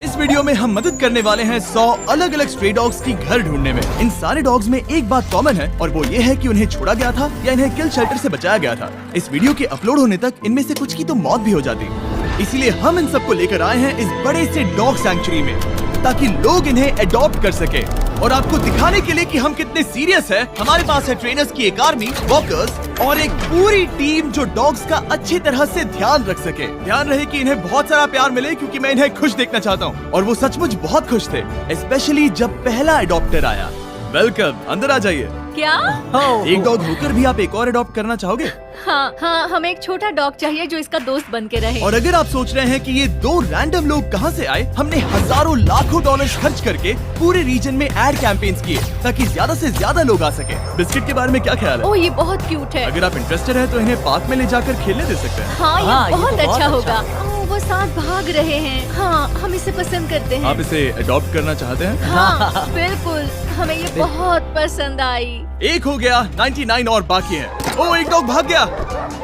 इस वीडियो में हम मदद करने वाले हैं 100 अलग अलग स्ट्रे डॉग्स की घर ढूंढने में। इन सारे डॉग्स में एक बात कॉमन है और वो ये है कि उन्हें छोड़ा गया था या इन्हें किल शेल्टर से बचाया गया था। इस वीडियो के अपलोड होने तक इनमें से कुछ की तो मौत भी हो जाती, इसीलिए हम इन सबको लेकर आए हैं इस बड़े से डॉग सैंक्चुरी में, ताकि लोग इन्हें अडॉप्ट कर सके। और आपको दिखाने के लिए कि हम कितने सीरियस हैं, हमारे पास है ट्रेनर्स की एक आर्मी, वॉकर्स और एक पूरी टीम जो डॉग्स का अच्छी तरह से ध्यान रख सके। ध्यान रहे कि इन्हें बहुत सारा प्यार मिले, क्योंकि मैं इन्हें खुश देखना चाहता हूँ। और वो सचमुच बहुत खुश थे, स्पेशली जब पहला अडॉप्टर आया। वेलकम, अंदर आ जाइए। क्या? एक डॉग होकर भी आप एक और अडॉप्ट करना चाहोगे? हाँ, हमें एक छोटा डॉग चाहिए जो इसका दोस्त बन के रहे। और अगर आप सोच रहे हैं कि ये दो रैंडम लोग कहाँ से आए, हमने हजारों लाखों डॉलर्स खर्च करके पूरे रीजन में एड कैंपेन्स किए ताकि ज्यादा से ज्यादा लोग आ सके। बिस्किट के बारे में क्या ख्याल है? ओह, ये बहुत क्यूट है। अगर आप इंटरेस्टेड हैं तो इन्हें पार्क में ले जाकर खेलने दे सकते हैं। हाँ, ये बहुत तो अच्छा होगा। वो साथ भाग रहे हैं। हाँ, हम इसे पसंद करते हैं। आप इसे अडॉप्ट करना चाहते हैं? हाँ, बिल्कुल, हमें ये बहुत पसंद आई। एक हो गया, 99 और बाकी हैं। ओह, एक डॉग भाग गया।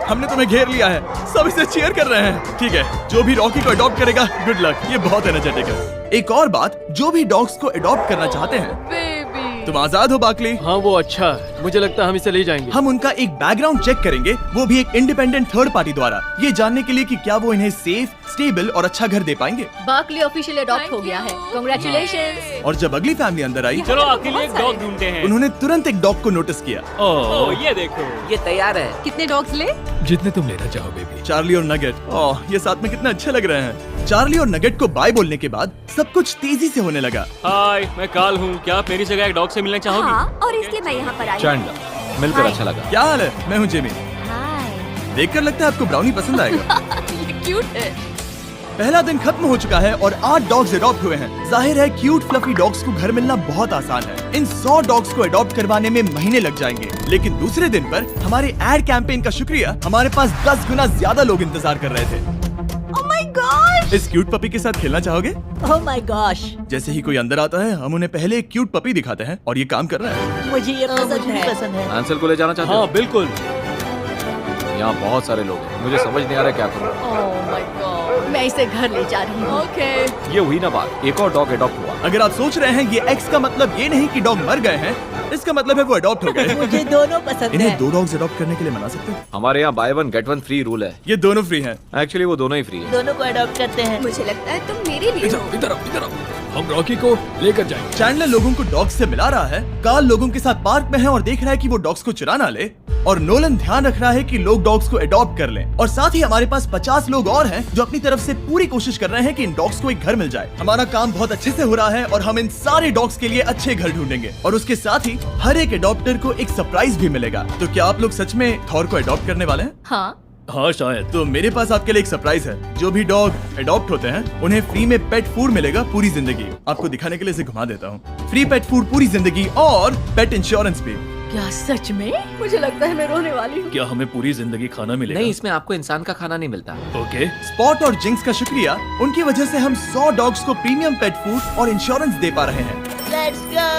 हमने तुम्हें घेर लिया है, सब इसे चीयर कर रहे हैं। ठीक है, जो भी रॉकी को अडॉप्ट करेगा, गुड लक, ये बहुत एनर्जेटिक है। एक और बात, जो भी डॉग्स को अडॉप्ट करना चाहते हैं, तुम आजाद हो बाकली। हाँ, वो अच्छा है। मुझे लगता है हम इसे ले जाएंगे। हम उनका एक बैकग्राउंड चेक करेंगे, वो भी एक इंडिपेंडेंट थर्ड पार्टी द्वारा, ये जानने के लिए कि क्या वो इन्हें सेफ, स्टेबल और अच्छा घर दे पाएंगे। बाकली ऑफिशियल अडॉप्ट हो गया है। कांग्रेचुलेशंस। और जब अगली फैमिली अंदर आई, चलो आपके लिए एक डॉग ढूंढते हैं। उन्होंने तुरंत एक डॉग को नोटिस किया। ओह, ये देखो। ये तैयार है। कितने डॉग्स ले? जितने तुम लेना चाहो बेबी। चार्ली और नगेट, ओह, ये साथ में कितने अच्छे लग रहे हैं। चार्ली और नगेट को बाय बोलने के बाद सब कुछ तेजी से होने लगा। हाय, मैं काल हूँ। क्या आप मेरी जगह एक डॉग से मिलना चाहोगी? हाँ, और इसलिए मैं यहाँ पर आई। चैंडलर, मिलकर हाय। अच्छा लगा। क्या हाल है? मैं हूँ जेमी। देखकर लगता है आपको ब्राउनी पसंद आएगा। ये क्यूट है। पहला दिन खत्म हो चुका है और 8 डॉग्स अडॉप्ट हुए हैं। जाहिर है क्यूट फ्लफी डॉग्स को घर मिलना बहुत आसान है। इन 100 डॉग्स को अडॉप्ट करवाने में महीने लग जाएंगे। लेकिन दूसरे दिन पर हमारे एड कैंपेन का शुक्रिया, हमारे पास 10 गुना ज्यादा लोग इंतजार कर रहे थे। Oh my gosh! इस क्यूट पपी के साथ खेलना चाहोगे? Oh my gosh! जैसे ही कोई अंदर आता है, हम उन्हें पहले एक क्यूट पपी दिखाते हैं और ये काम कर रहा है। मुझे ये पसंद है। आंसर को ले जाना चाहते हो? हाँ, बिल्कुल। यहाँ बहुत सारे लोग हैं। मुझे समझ नहीं आ रहा क्या करूँ। ओह माय गॉड, मैं इसे घर ले जा रही हूँ। ओके। ये हुई ना बात, एक और डॉग अडॉप्ट हुआ। अगर आप सोच रहे हैं ये एक्स का मतलब ये नहीं कि डॉग मर गए हैं, इसका मतलब है वो अडॉप्ट हो गए। मुझे दोनों पसंद इन्हें है। 2 डॉग्स अडॉप्ट करने के लिए मना सकते हैं? हमारे यहाँ by one get one free rule है। ये दोनों फ्री हैं। एक्चुअली वो दोनों ही फ्री है। दोनों को अडॉप्ट करते हैं। मुझे लगता है तुम मेरे लिए हो। इधर आओ, हम रॉकी को लेकर जाएंगे। चैंडलर लोगों को डॉग्स से मिला रहा है, कार्ल लोगों के साथ पार्क में है और देख रहा है कि वो डॉग्स को चुरा ना ले, और नोलन ध्यान रख रहा है कि लोग डॉग्स को अडॉप्ट कर लें। और साथ ही हमारे पास 50 लोग और हैं जो अपनी तरफ से पूरी कोशिश कर रहे हैं कि इन डॉग्स को एक घर मिल जाए। हमारा काम बहुत अच्छे से हो रहा है और हम इन सारे डॉग्स के लिए अच्छे घर ढूंढेंगे, और उसके साथ ही हर एक अडॉप्टर को एक सरप्राइज भी मिलेगा। तो क्या आप लोग सच में थॉर को अडॉप्ट करने वाले हैं? हाँ, शायद। तो मेरे पास आपके लिए एक सरप्राइज है। जो भी डॉग अडॉप्ट होते हैं उन्हें फ्री में पेट फूड मिलेगा पूरी जिंदगी। आपको दिखाने के लिए इसे घुमा देता हूँ। फ्री पेट फूड पूरी जिंदगी और पेट इंश्योरेंस भी। क्या सच में? मुझे लगता है मैं रोने वाली हूँ। क्या हमें पूरी जिंदगी खाना मिलेगा? नहीं, इसमें आपको इंसान का खाना नहीं मिलता। ओके। स्पॉट और जिंक्स का शुक्रिया, उनकी वजह से हम 100 डॉग्स को प्रीमियम पेट फूड और इंश्योरेंस दे पा रहे हैं। Let's go!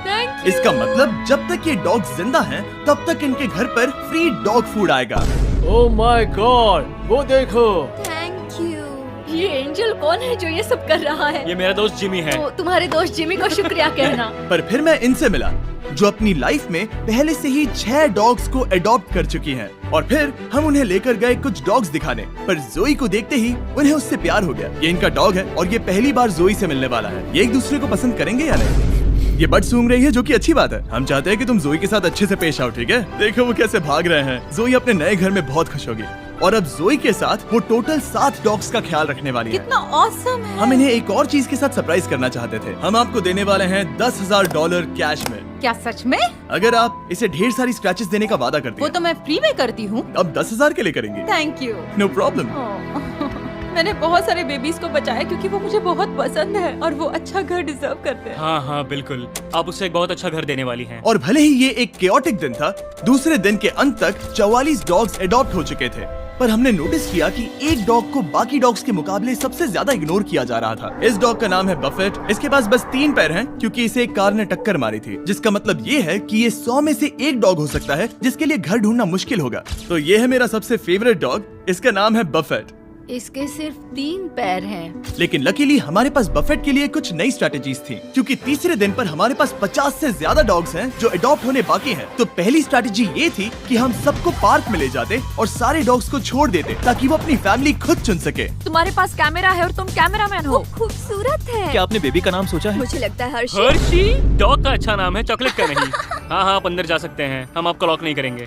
Thank you. इसका मतलब जब तक ये डॉग जिंदा हैं, तब तक इनके घर पर फ्री डॉग फूड आएगा। ओह माय गॉड, वो देखो। Thank you. ये एंजल कौन है जो ये सब कर रहा है? ये मेरा दोस्त जिमी है। तो तुम्हारे दोस्त जिमी को शुक्रिया कहना। पर फिर मैं इनसे मिला जो अपनी लाइफ में पहले से ही 6 डॉग्स को अडॉप्ट कर चुकी हैं। और फिर हम उन्हें लेकर गए कुछ डॉग्स दिखाने, पर जोई को देखते ही उन्हें उससे प्यार हो गया। ये इनका डॉग है और ये पहली बार जोई से मिलने वाला है। ये एक दूसरे को पसंद करेंगे या नहीं? ये बट सूंघ रही है, जो कि अच्छी बात है। हम चाहते हैं कि तुम जोई के साथ अच्छे से पेश आओ, ठीक है? देखो वो कैसे भाग रहे हैं। जोई अपने नए घर में बहुत खुश होगी, और अब जोई के साथ वो टोटल 7 डॉग्स का ख्याल रखने वाली है। कितना ऑसम है। हम इन्हें एक और चीज के साथ सरप्राइज करना चाहते थे। हम आपको देने वाले हैं $10,000 कैश में, क्या सच में? अगर आप इसे ढेर सारी स्क्रैचेस देने का वादा करती वो हैं। तो मैं फ्री में करती हूँ। अब 10,000 के लिए करेंगे? Thank you. No problem. मैंने बहुत सारे बेबीज को बचाया क्योंकि वो मुझे बहुत पसंद है और वो अच्छा घर डिजर्व करते हैं। हाँ हाँ, बिल्कुल। आप उससे एक बहुत अच्छा घर देने वाली हैं। और भले ही ये एक केओटिक दिन था, दूसरे दिन के अंत तक 44 डॉग्स अडॉप्ट हो चुके थे, पर हमने नोटिस किया कि एक डॉग को बाकी डॉग्स के मुकाबले सबसे ज्यादा इग्नोर किया जा रहा था। इस डॉग का नाम है बफेट। इसके पास बस 3 पैर हैं क्योंकि इसे एक कार ने टक्कर मारी थी, जिसका मतलब ये है कि ये 100 में से एक डॉग हो सकता है जिसके लिए घर ढूंढना मुश्किल होगा। तो ये है मेरा सबसे फेवरेट डॉग, इसका नाम है बफेट। इसके सिर्फ 3 पैर हैं। लेकिन लकीली हमारे पास बफेट के लिए कुछ नई स्ट्रैटेजीज थी, क्योंकि तीसरे दिन पर हमारे पास 50 से ज्यादा डॉग्स हैं जो अडॉप्ट होने बाकी हैं। तो पहली स्ट्रैटेजी ये थी कि हम सबको पार्क में ले जाते और सारे डॉग्स को छोड़ देते ताकि वो अपनी फैमिली खुद चुन सके। तुम्हारे पास कैमरा है और तुम कैमरामैन हो। खूबसूरत है। क्या आपने बेबी का नाम सोचा है? मुझे लगता है हर्षी। हर्षी डॉग का अच्छा नाम है, चॉकलेट का नहीं। हाँ हाँ, आप अंदर जा सकते हैं, हम आपको लॉक नहीं करेंगे।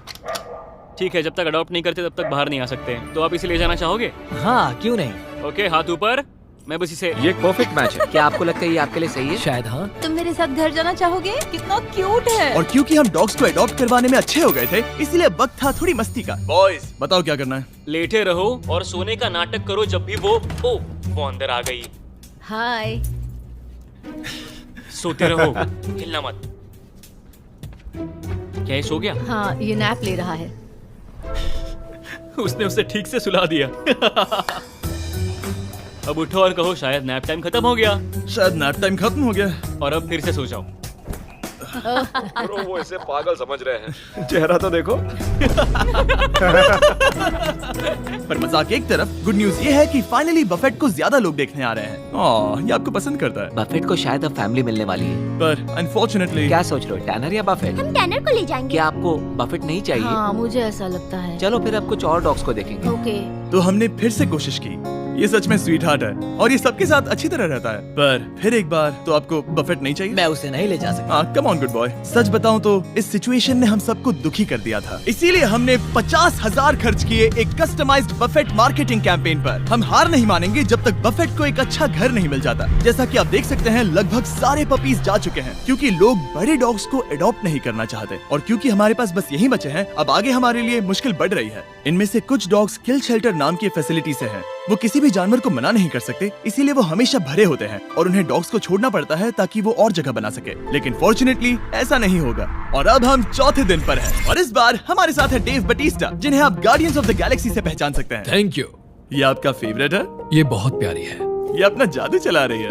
ठीक है, जब तक अडॉप्ट नहीं करते तब तक बाहर नहीं आ सकते। तो आप इसे ले जाना चाहोगे? हाँ, क्यों नहीं। ओके, हाथ ऊपर। मैं बस इसे ये एक परफेक्ट मैच है। क्या आपको लगता है ये आपके लिए सही है? शायद हाँ। तुम मेरे साथ घर जाना चाहोगे? कितना क्यूट है। और क्योंकि हम डॉग्स को अडॉप्ट करवाने में अच्छे हो गए थे, इसलिए वक्त था थोड़ी मस्ती का। बॉयज बताओ क्या करना है? लेटे रहो और सोने का नाटक करो जब भी वो अंदर आ गई। हाय। सोते रहो, हिलना मत। क्या ये सो गया? हाँ, ये नैप ले रहा है। उसने उसे ठीक से सुला दिया। अब उठो और कहो शायद नैप टाइम खत्म हो गया। शायद नैप टाइम खत्म हो गया और अब फिर से सो जाओ। ब्रो वो इसे पागल समझ रहे हैं। चेहरा तो देखो। पर मजाक एक तरफ, गुड न्यूज ये है कि फाइनली बफेट को ज्यादा लोग देखने आ रहे हैं। ये आपको पसंद करता है। बफेट को शायद अब फैमिली मिलने वाली है। पर अनफॉर्चुनेटली क्या सोच रहे हो, टैनर या बफेट? हम टैनर को ले जाएंगे। क्या आपको बफेट नहीं चाहिए? हाँ, मुझे ऐसा लगता है। चलो फिर अब कुछ और डॉग्स को देखेंगे। ओके। तो हमने फिर से कोशिश की। ये सच में स्वीट हार्ट है और ये सबके साथ अच्छी तरह रहता है। पर फिर एक बार, तो आपको बफेट नहीं चाहिए? मैं उसे नहीं ले जा सकता। हाँ, कम ऑन गुड बॉय। सच बताऊं तो इस सिचुएशन ने हम सबको दुखी कर दिया था, इसीलिए हमने 50,000 खर्च किए एक कस्टमाइज्ड बफेट मार्केटिंग कैंपेन पर। हम हार नहीं मानेंगे जब तक बफेट को एक अच्छा घर नहीं मिल जाता। जैसा कि आप देख सकते हैं, लगभग सारे पपीज जा चुके हैं, क्योंकि लोग बड़े डॉग्स को अडॉप्ट नहीं करना चाहते। और क्योंकि हमारे पास बस यही बचे हैं, अब आगे हमारे लिए मुश्किल बढ़ रही है। इनमें से कुछ डॉग्स किल शेल्टर नाम की फैसिलिटी से हैं। वो किसी भी जानवर को मना नहीं कर सकते, इसीलिए वो हमेशा भरे होते हैं और उन्हें डॉग्स को छोड़ना पड़ता है ताकि वो और जगह बना सके। लेकिन फॉर्चुनेटली ऐसा नहीं होगा। और अब हम चौथे दिन पर हैं और इस बार हमारे साथ है डेव बटिस्टा, जिन्हें आप गार्डियंस ऑफ द गैलेक्सी से पहचान सकते हैं। Thank you. ये आपका फेवरेट है? ये बहुत प्यारी है। ये अपना जादू चला रही है।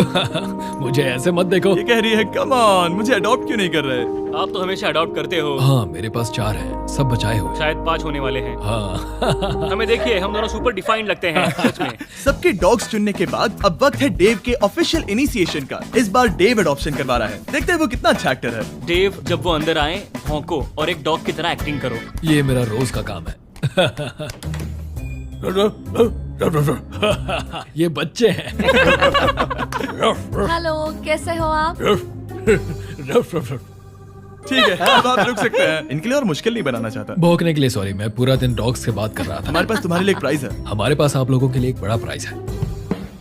मुझे ऐसे मत देखो। ये कह रही है कम ऑन, मुझे अडॉप्ट क्यों नहीं कर रहे? आप तो हमेशा अडॉप्ट करते हो। हाँ, मेरे पास 4 हैं, सब बचाए हुए। शायद 5 होने वाले हैं। हाँ। हमें देखिए, हम दोनों सुपर डिफाइंड लगते हैं सच में। सबके डॉग्स चुनने के बाद अब वक्त है डेव के ऑफिशियल इनिशिएशन का। इस बार डेव अडॉप्शन करवा रहा है। देखते हैं वो कितना अच्छा एक्टर है। डेव, जब वो अंदर आए, भौंको और एक डॉग की तरह एक्टिंग करो। ये मेरा रोज का काम है। ये बच्चे हैं। हेलो, कैसे हो आप? ठीक है, अब आप रुक सकते हैं। इनके लिए और मुश्किल नहीं बनाना चाहता। भौंकने के लिए सॉरी, मैं पूरा दिन डॉग्स से बात कर रहा था। हमारे पास तुम्हारे लिए एक प्राइज है। हमारे पास आप लोगों के लिए एक बड़ा प्राइज है।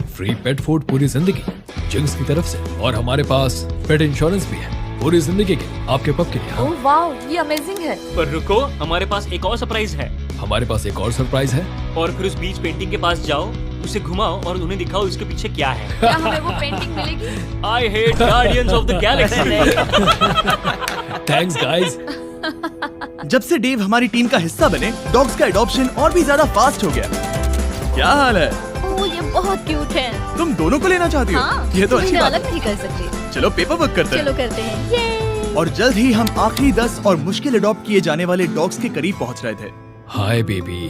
फ्री पेट फूड पूरी जिंदगी जिंक्स की तरफ से, और हमारे पास पेट इंश्योरेंस भी है पूरी जिंदगी के लिए, आपके पप के लिए। हाँ। ओह वाओ, ये अमेजिंग है। पर रुको, हमारे पास एक और सरप्राइज है। हमारे पास एक और सरप्राइज है। और फिर उस बीच पेंटिंग के पास जाओ, उसे घुमाओ और उन्हें दिखाओ इसके पीछे क्या है। क्या हमें वो पेंटिंग मिलेगी? I hate Guardians of the Galaxy। Thanks guys. जब से डेव हमारी टीम का हिस्सा बने, डॉग्स का एडॉप्शन और भी ज्यादा फास्ट हो गया। क्या हाल है? ओह, ये बहुत क्यूट है। तुम दोनों को लेना चाहती हो? हाँ, ये तो अच्छी इन्हें बात अलग है। नहीं कर सकते। चलो पेपर वर्क करते हैं। चलो करते हैं। ये और जल्द ही हम आखिरी 10 और मुश्किल अडॉप्ट किए जाने वाले डॉग्स के करीब पहुंच रहे थे। Hi baby.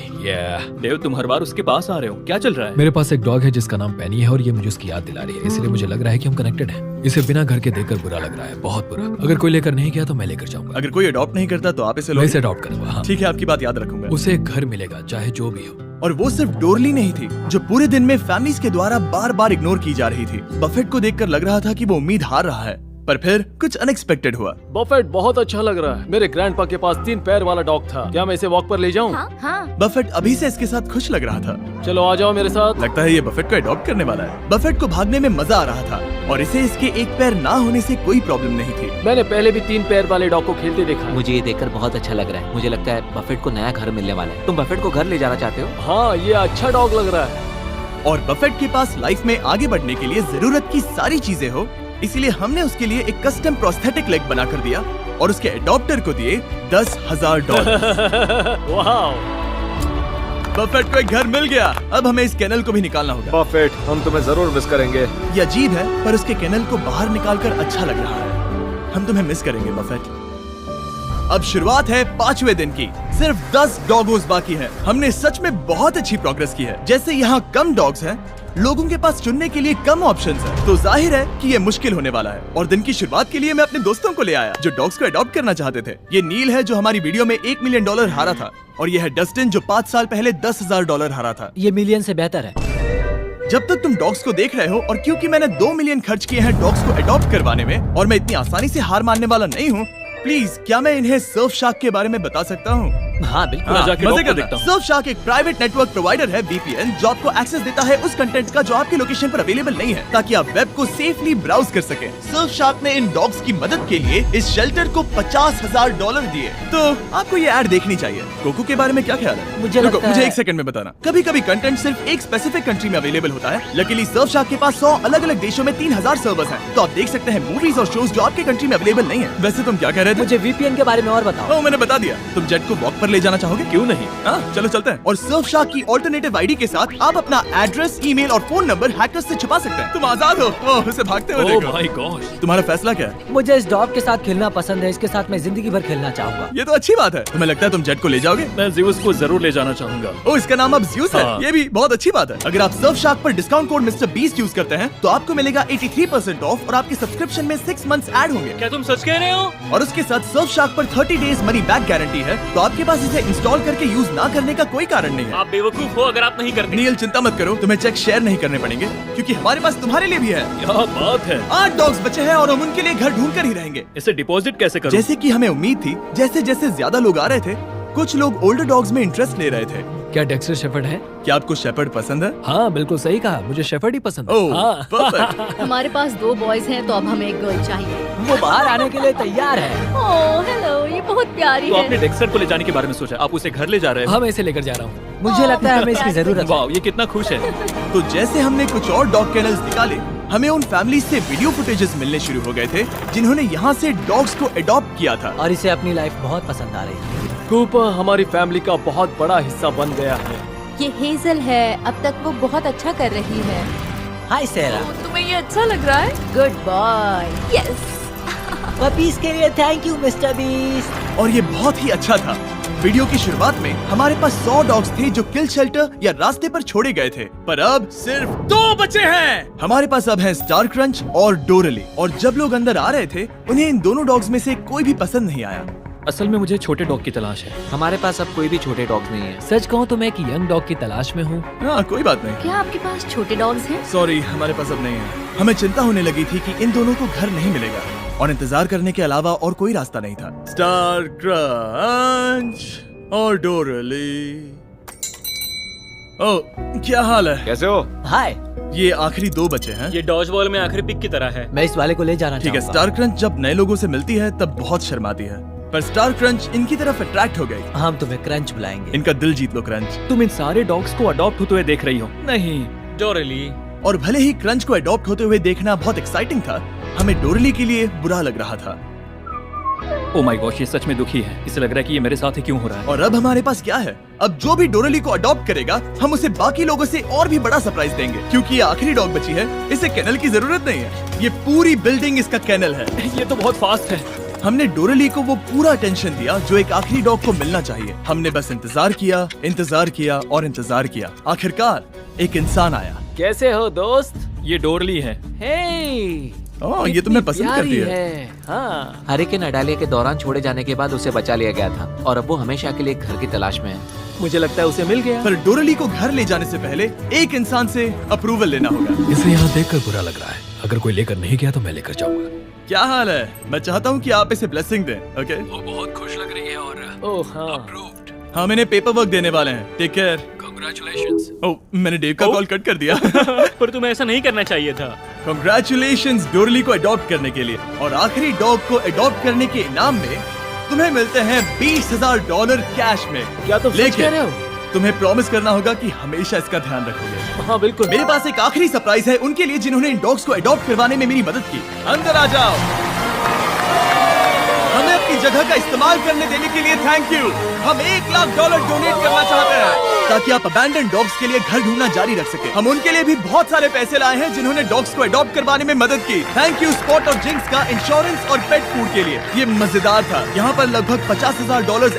देव, तुम हर बार उसके पास आ रहे हो, क्या चल रहा है? मेरे पास एक डॉग है जिसका नाम पेनी है और ये मुझे उसकी याद दिला रही है, इसलिए मुझे लग रहा है कि हम कनेक्टेड हैं। इसे बिना घर के देखकर बुरा लग रहा है, बहुत बुरा। अगर कोई लेकर नहीं गया तो मैं लेकर जाऊंगा। अगर कोई अडॉप्ट नहीं करता तो आप इसे मैं लो। इसे अडॉप्ट करूंगा। हाँ। ठीक है, आपकी बात याद रखूंगा। उसे एक घर मिलेगा, चाहे जो भी हो। और वो सिर्फ डोरली नहीं थी, जो पूरे दिन में फैमिलीज के द्वारा बार बार इग्नोर की जा रही थी। बफेट को देखकर लग रहा था कि वो उम्मीद हार रहा है, पर फिर कुछ अनएक्सपेक्टेड हुआ। बफेट बहुत अच्छा लग रहा है। मेरे ग्रैंडपा के पास 3 पैर वाला डॉग था। क्या मैं इसे वॉक पर ले जाऊं? हाँ। बफेट अभी से इसके साथ खुश लग रहा था। चलो आ जाओ मेरे साथ। लगता है ये बफेट को अडॉप्ट करने वाला है। बफेट को भागने में मजा आ रहा था और इसे इसके एक पैर ना होने से कोई प्रॉब्लम नहीं थी। मैंने पहले भी 3 पैर वाले डॉग को खेलते देखा है। मुझे ये देखकर बहुत अच्छा लग रहा है। मुझे लगता है बफेट को नया घर मिलने वाला है। तुम बफेट को घर ले जाना चाहते हो? हाँ, ये अच्छा डॉग लग रहा है। और बफेट के पास लाइफ में आगे बढ़ने के लिए जरूरत की सारी चीजें हो, इसीलिए हमने उसके लिए एक कस्टम प्रोस्थेटिक लेग बनाकर दिया और उसके एडॉप्टर को दिए $10,000। वाह, बफेट को एक घर मिल गया। अब हमें इस केनल को भी निकालना होगा। बफेट, हम तुम्हें जरूर मिस करेंगे। ये अजीब है, पर उसके केनल को बाहर निकालकर अच्छा लग रहा है। हम तुम्हें मिस करेंगे बफेट। अब शुरुआत है 5वें दिन की। सिर्फ 10 डॉगोज बाकी हैं। हमने सच में बहुत अच्छी प्रोग्रेस की है। जैसे यहाँ कम डॉग्स हैं, लोगों के पास चुनने के लिए कम ऑप्शंस हैं, तो जाहिर है कि ये मुश्किल होने वाला है। और दिन की शुरुआत के लिए मैं अपने दोस्तों को ले आया जो डॉग्स को अडॉप्ट करना चाहते थे। ये नील है जो हमारी वीडियो में $1 मिलियन हारा था, और ये है डस्टिन जो 5 साल पहले $10,000 हारा था। ये मिलियन से बेहतर है। जब तक तुम डॉग्स को देख रहे हो, और क्योंकि मैंने 2 मिलियन खर्च किए हैं डॉग्स को अडॉप्ट करवाने में, और मैं इतनी आसानी से हार मानने वाला नहीं हूँ, प्लीज क्या मैं इन्हें सर्फ शार्क के बारे में बता सकता हूँ? हाँ बिल्कुल। मजे कर देखता हूँ। सर्फ शार्क एक प्राइवेट नेटवर्क प्रोवाइडर है VPN जो आपको एक्सेस देता है उस कंटेंट का जो आपकी लोकेशन पर अवेलेबल नहीं है, ताकि आप वेब को सेफली ब्राउज कर सकें। सर्फ शार्क ने इन डॉग्स की मदद के लिए इस शेल्टर को $50,000 दिए। तो आपको ये ऐड देखनी चाहिए। कोको के बारे में क्या ख्याल है? मुझे 1 सेकंड में बताना। कभी कभी कंटेंट सिर्फ एक स्पेसिफिक कंट्री में अवेलेबल होता है। लकीली सर्फ शार्क के पास 100 अलग अलग देशों में 3000 सर्वर्स हैं, तो आप देख सकते हैं मूवीज और शोज जो आपके कंट्री में अवेलेबल नहीं है। वैसे तुम क्या कह रहे थे? मुझे VPN के बारे में और बताओ। मैंने बता दिया। तुम जेट को वॉक पर ले जाना चाहोगे? क्यों नहीं? हाँ चलो चलते हैं। और सर्फ शार्क की ऑल्टरनेटिव आईडी के साथ आप अपना एड्रेस, ईमेल और फोन नंबर हैकर्स से छुपा सकते हैं। तुम आजाद हो। ओह, उसे भागते हुए देखो। My God. तुम्हारा फैसला क्या है? मुझे इस डॉग के साथ खेलना पसंद है। इसके साथ मैं जिंदगी भर खेलना चाहूंगा। ये तो अच्छी बात है। तुम्हें लगता है तुम जेट को ले जाओगे? मैं ज़्यूस को जरूर ले जाना चाहूंगा। ओ, इसका नाम अब ज़्यूस है। हाँ। ये भी बहुत अच्छी बात है। अगर आप सर्फ शार्क पर discount code mister beast use करते हैं तो आपको मिलेगा 83% ऑफ, और आपके सब्सक्रिप्शन में 6 मंथ्स ऐड होंगे। क्या तुम सच कह रहे हो? और उसके साथ सर्फ शार्क पर 30 डेज मनी बैक गारंटी है, तो आपके पास इसे इंस्टॉल करके यूज ना करने का कोई कारण नहीं है। आप बेवकूफ हो अगर आप नहीं करते। नील चिंता मत करो, तुम्हें चेक शेयर नहीं करने पड़ेंगे, क्योंकि हमारे पास तुम्हारे लिए भी है। क्या बात है। 8 डॉग्स बचे हैं और हम उनके लिए घर ढूंढ कर ही रहेंगे। इसे डिपॉजिट कैसे करूं? जैसे कि हमें उम्मीद थी, जैसे जैसे ज्यादा लोग आ रहे थे, कुछ लोग ओल्डर डॉग्स में इंटरेस्ट ले रहे थे। क्या डेक्स्टर शेफर्ड है? क्या आपको शेपर्ड पसंद है? हाँ बिल्कुल सही कहा, मुझे शेफर्ड ही पसंद है। ओह, हाँ। perfect। हमारे पास 2 बॉयज हैं, तो अब हमें एक गर्ल चाहिए। वो बाहर आने के लिए तैयार है। ओह हेलो, ये बहुत प्यारी तो है। आपने डेक्स्टर को ले जाने के बारे में सोचा? आप उसे घर ले जा रहे हैं? हाँ मैं इसे लेकर जा रहा हूँ। मुझे लगता है हमें इसकी जरूरत है। वाह, ये कितना खुश है। तो जैसे हमने कुछ और डॉग कैनल्स निकाले, हमें उन फैमिलीज से वीडियो फुटेजेस मिलने शुरू हो गए थे जिन्होंने यहाँ से डॉग्स को अडॉप्ट किया था। और इसे अपनी लाइफ बहुत पसंद आ रही है। कूपर हमारी फैमिली का बहुत बड़ा हिस्सा बन गया है। ये हेजल है, अब तक वो बहुत अच्छा कर रही है। हाय सेरा। तुम्हें ये अच्छा लग रहा है? Good boy. यस। पपीज के लिए थैंक यू मिस्टर बीस्ट। और ये बहुत ही अच्छा था। वीडियो की शुरुआत में हमारे पास 100 डॉग्स थे जो किल शेल्टर या रास्ते पर छोड़े गए थे, पर अब सिर्फ 2 बचे हैं। हमारे पास अब हैं स्टार क्रंच और डोरली। और जब लोग अंदर आ रहे थे, उन्हें इन दोनों डॉग्स में से कोई भी पसंद नहीं आया। असल में मुझे छोटे डॉग की तलाश है। हमारे पास अब कोई भी छोटे डॉग्स नहीं है। सच कहूँ तो मैं एक यंग डॉग की तलाश में हूँ। हाँ कोई बात नहीं। क्या आपके पास छोटे डॉग्स हैं? सॉरी, हमारे पास अब नहीं है। हमें चिंता होने लगी थी कि इन दोनों को घर नहीं मिलेगा, और इंतजार करने के अलावा और कोई रास्ता नहीं था। स्टार क्रंच और डोरली। ओह, क्या हाल है? कैसे हो? हाय। ये आखिरी 2 बचे हैं। ये डॉज बॉल में आखिरी पिक की तरह है। मैं इस वाले को ले जाना ठीक है। चाहूंगा। स्टार क्रंच जब नए लोगों से मिलती है तब बहुत शर्माती है, पर स्टार क्रंच इनकी तरफ अट्रैक्ट हो गई। हम तुम्हें क्रंच बुलाएंगे। इनका दिल जीत लो क्रंच। तुम इन सारे डॉग्स को अडॉप्ट होते हुए देख रही हो? नहीं। डोरली। और भले ही क्रंच को अडॉप्ट होते हुए देखना बहुत एक्साइटिंग था, हमें डोरली के लिए बुरा लग रहा था। ओ माय गॉश, ये सच में दुखी है। इसे लग रहा है कि ये मेरे साथ ही क्यों हो रहा है। और अब हमारे पास क्या है? अब जो भी डोरली को अडॉप्ट करेगा, हम उसे बाकी लोगों से और भी बड़ा सरप्राइज देंगे, क्योंकि ये आखिरी डॉग बची है। इसे केनल की जरूरत नहीं है। ये पूरी बिल्डिंग इसका केनल है। ये तो बहुत फास्ट है। हमने डोरली को वो पूरा अटेंशन दिया जो एक आखिरी डॉग को मिलना चाहिए। हमने बस इंतजार किया, इंतजार किया और इंतजार किया। आखिरकार एक इंसान आया। कैसे हो दोस्त? ये डोरली है। हे ओह, ये तुम्हें पसंद करती है। हाँ। हरिकेन अडालिया के दौरान छोड़े जाने के बाद उसे बचा लिया गया था, और अब वो हमेशा के लिए घर की तलाश में है। मुझे लगता है उसे मिल गया। पर डोरली को घर ले जाने से पहले एक इंसान से अप्रूवल लेना होगा। इसे यहाँ देखकर बुरा लग रहा है। अगर कोई लेकर नहीं गया तो मैं लेकर जाऊंगा। क्या हाल है? मैं चाहता हूँ कि आप इसे ब्लेसिंग दें। ओके? वो बहुत खुश लग रही है और ओह हाँ। अप्रूव्ड। हम इन्हें पेपर वर्क देने वाले हैं। Take care. कांग्रेचुलेशंस। ओह, मैंने डेव का कॉल कट कर दिया। पर तुम्हें ऐसा नहीं करना चाहिए था। कांग्रेचुलेशंस डोरली को अडॉप्ट करने के लिए। और आखिरी डॉग को अडॉप्ट करने के इनाम में तुम्हें मिलते हैं $20,000 कैश में। क्या तुम सच कह रहे हो? तुम्हें प्रॉमिस करना होगा कि हमेशा इसका ध्यान रखोगे। हाँ बिल्कुल। मेरे पास एक आखिरी सरप्राइज है उनके लिए जिन्होंने इन डॉग्स को अडॉप्ट करवाने में मेरी मदद की। अंदर आ जाओ। हमें अपनी जगह का इस्तेमाल करने देने के लिए थैंक यू। हम $1 लाख डोनेट करना चाहते हैं। ताकि आप अबैंडन डॉग्स के लिए घर ढूंढना जारी रख सके। हम उनके लिए भी बहुत सारे पैसे लाए हैं जिन्होंने डॉग्स को अडॉप्ट करवाने में मदद की। थैंक यू स्पॉट और जिंक्स का इंश्योरेंस और पेट फूड के लिए। ये मजेदार था। यहाँ पर लगभग $50,000